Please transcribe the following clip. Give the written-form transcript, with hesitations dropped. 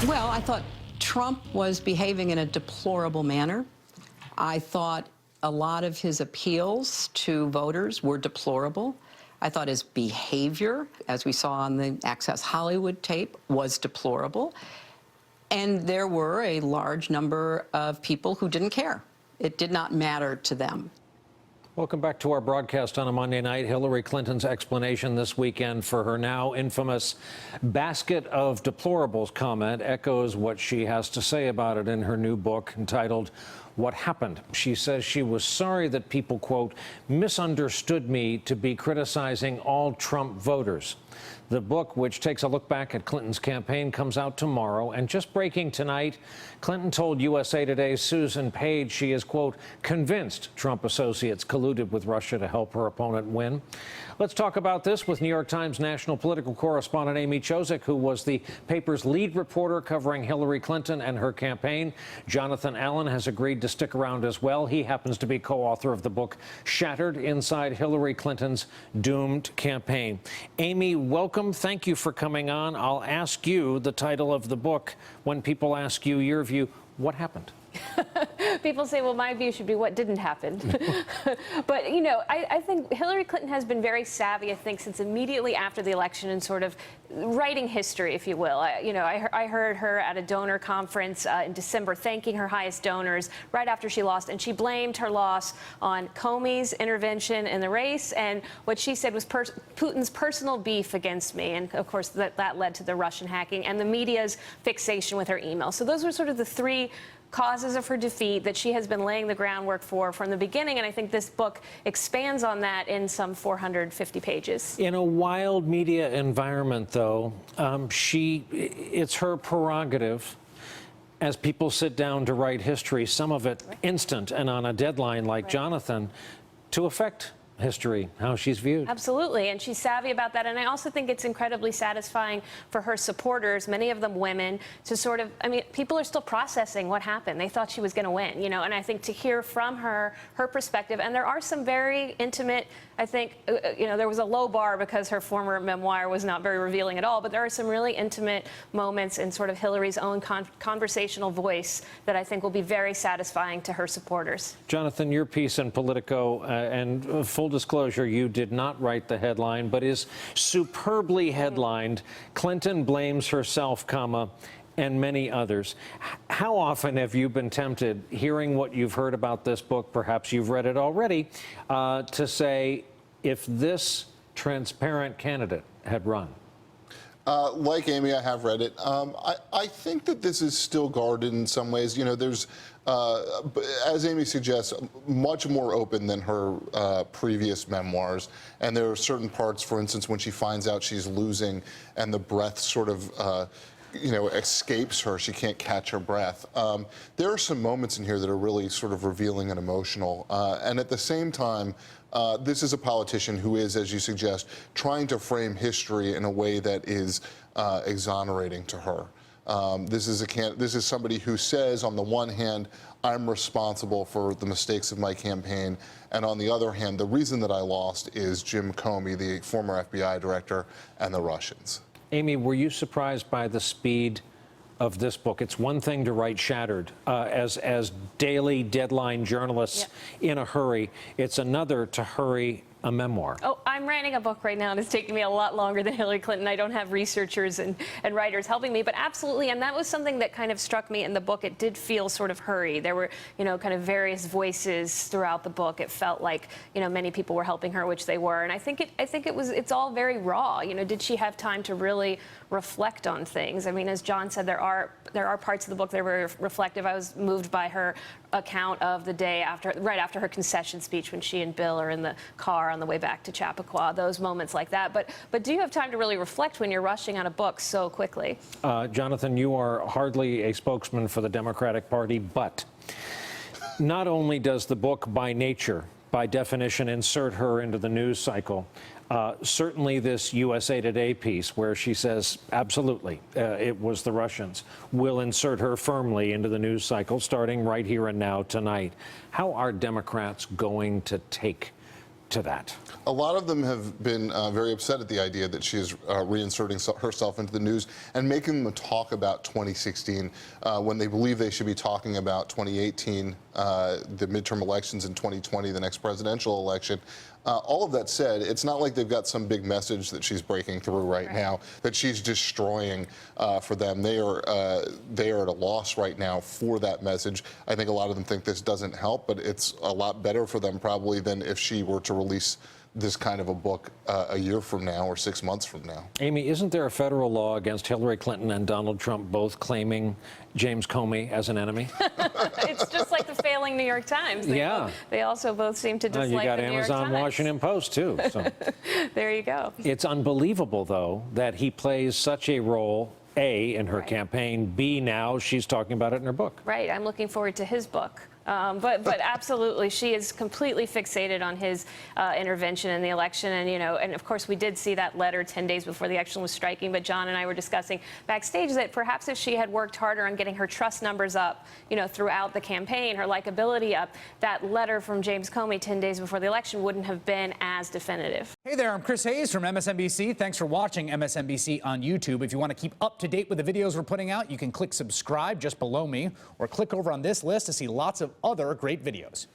Well, I thought Trump was behaving in a deplorable manner. I thought a lot of his appeals to voters were deplorable. I thought his behavior, as we saw on the Access Hollywood tape, was deplorable. And there were a large number of people who didn't care. It did not matter to them. Welcome back to our broadcast on a Monday night. Hillary Clinton's explanation this weekend for her now infamous basket of deplorables comment echoes what she has to say about it in her new book entitled What Happened. She says she was sorry that people, quote, misunderstood me to be criticizing all Trump voters. The book, which takes a look back at Clinton's campaign, comes out tomorrow. And just breaking tonight, Clinton told USA Today's Susan Page she is, quote, convinced Trump associates colluded with Russia to help her opponent win. Let's talk about this with New York Times national political correspondent Amy Chozick, who was the paper's lead reporter covering Hillary Clinton and her campaign. Jonathan Allen has agreed to stick around as well. He happens to be co-author of the book Shattered Inside Hillary Clinton's Doomed Campaign. Amy, welcome. Thank you for coming on. I'll ask you the title of the book when people ask you your view. What happened? People say, well, my view should be what didn't happen. But, you know, I think Hillary Clinton has been very savvy, I think, since immediately after the election and sort of writing history, if you will. I heard her at a donor conference in December thanking her highest donors right after she lost, and she blamed her loss on Comey's intervention in the race and what she said was Putin's personal beef against me. And, of course, that led to the Russian hacking and the media's fixation with her email. So those were sort of the three causes of her defeat that she has been laying the groundwork for from the beginning, and I think this book expands on that in some 450 pages. In a wild media environment, though, it's her prerogative, as people sit down to write history, some of it instant and on a deadline like Jonathan, to affect history, how she's viewed. Absolutely, and she's savvy about that. And I also think it's incredibly satisfying for her supporters, many of them women, to sort of, I mean, people are still processing what happened. They thought she was going to win, you know, and I think to hear from her perspective, and there are some very intimate, I think, there was a low bar because her former memoir was not very revealing at all, but there are some really intimate moments in sort of Hillary's own conversational voice that I think will be very satisfying to her supporters. Jonathan, your piece in Politico, and full disclosure, you did not write the headline, but is superbly headlined, Clinton blames herself, comma, and many others. How often have you been tempted, hearing what you've heard about this book, perhaps you've read it already, to say, if this transparent candidate had run? Like Amy, I have read it. I think that this is still guarded in some ways. You know, there's, as Amy suggests, much more open than her previous memoirs. And there are certain parts, for instance, when she finds out she's losing and the breath sort of escapes her. She can't catch her breath. There are some moments in here that are really sort of revealing and emotional. And at the same time, this is a politician who is, as you suggest, trying to frame history in a way that is exonerating to her. This is somebody who says, on the one hand, I'm responsible for the mistakes of my campaign, and on the other hand, the reason that I lost is Jim Comey, the former FBI director, and the Russians. Amy, were you surprised by the speed of this book? It's one thing to write Shattered as daily deadline journalists in a hurry. It's another to hurry a memoir. Oh, I'm writing a book right now, and it's taking me a lot longer than Hillary Clinton. I don't have researchers and writers helping me, but absolutely, and that was something that kind of struck me in the book. It did feel sort of hurried. There were, kind of various voices throughout the book. It felt like, many people were helping her, which they were, and I think it's all very raw. Did she have time to really reflect on things? I mean, as John said, there are parts of the book that are very reflective. I was moved by her account of the day right after her concession speech, when she and Bill are in the car on the way back to Chappaqua, those moments like that. But do you have time to really reflect when you're rushing on a book so quickly? Jonathan, you are hardly a spokesman for the Democratic Party, but not only does the book by nature, by definition, insert her into the news cycle, certainly this USA Today piece where she says, absolutely, it was the Russians, will insert her firmly into the news cycle starting right here and now tonight. How are Democrats going to take to that? A lot of them have been very upset at the idea that she is reinserting herself into the news and making them talk about 2016 when they believe they should be talking about 2018, the midterm elections, in 2020, the next presidential election. All of that said, it's not like they've got some big message that she's breaking through right now, that she's destroying for them. They are at a loss right now for that message. I think a lot of them think this doesn't help, but it's a lot better for them probably than if she were to release this kind of a book a year from now or 6 months from now. Amy, isn't there a federal law against Hillary Clinton and Donald Trump both claiming James Comey as an enemy? It's just like the failing New York Times. They also both seem to dislike you got the New York Amazon, Times. Washington Post, too. So. There you go. It's unbelievable, though, that he plays such a role, A, in her campaign, B, now she's talking about it in her book. Right. I'm looking forward to his book. But absolutely, she is completely fixated on his intervention in the election. And, and of course, we did see that letter 10 days before the election was striking. But John and I were discussing backstage that perhaps if she had worked harder on getting her trust numbers up, throughout the campaign, her likability up, that letter from James Comey 10 days before the election wouldn't have been as definitive. Hey there, I'm Chris Hayes from MSNBC. Thanks for watching MSNBC on YouTube. If you want to keep up to date with the videos we're putting out, you can click subscribe just below me or click over on this list to see lots of other great videos.